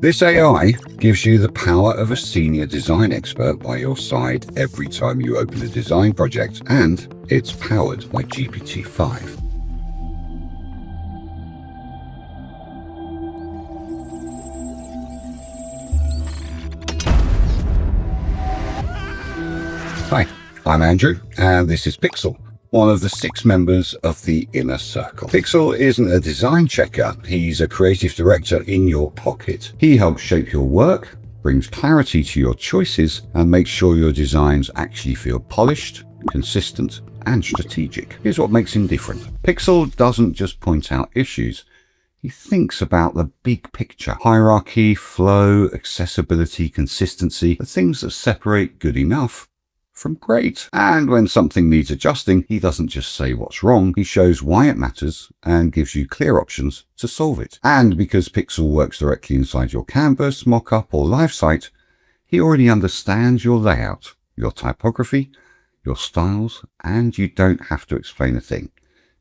This AI gives you the power of a senior design expert by your side every time you open a design project, and it's powered by GPT-5. Hi, I'm Andrew, and this is Pixel, one of the 6 members of the Inner Circle. Pixel isn't a design checker, he's a creative director in your pocket. He helps shape your work, brings clarity to your choices, and makes sure your designs actually feel polished, consistent, and strategic. Here's what makes him different. Pixel doesn't just point out issues. He thinks about the big picture. Hierarchy, flow, accessibility, consistency, the things that separate good enough from great. And when something needs adjusting, he doesn't just say what's wrong, he shows why it matters and gives you clear options to solve it. And because Pixel works directly inside your canvas, mockup, or live site, he already understands your layout, your typography, your styles, and you don't have to explain a thing.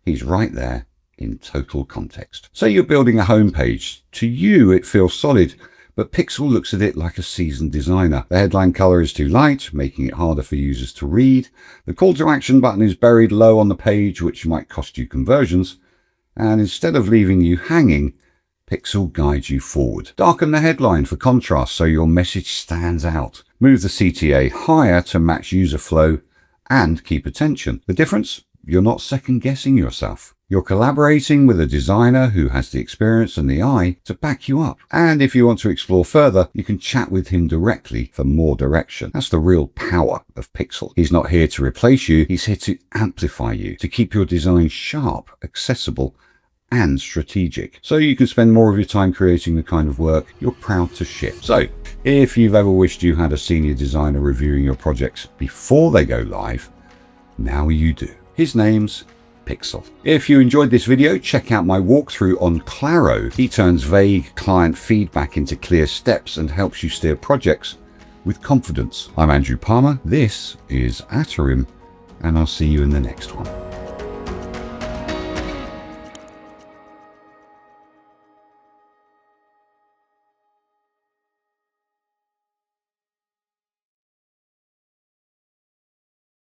He's right there in total context. Say you're building a homepage. To you, it feels solid, but Pixel looks at it like a seasoned designer. The headline color is too light, making it harder for users to read. The call to action button is buried low on the page, which might cost you conversions. And instead of leaving you hanging, Pixel guides you forward. Darken the headline for contrast so your message stands out. Move the CTA higher to match user flow and keep attention. The difference? You're not second guessing yourself. You're collaborating with a designer who has the experience and the eye to back you up. And if you want to explore further, you can chat with him directly for more direction. That's the real power of Pixel. He's not here to replace you. He's here to amplify you, to keep your design sharp, accessible, and strategic. So you can spend more of your time creating the kind of work you're proud to ship. So if you've ever wished you had a senior designer reviewing your projects before they go live, now you do. His name's Pixel. If you enjoyed this video, check out my walkthrough on Claro. He turns vague client feedback into clear steps and helps you steer projects with confidence. I'm Andrew Palmer, this is Atarim, and I'll see you in the next one.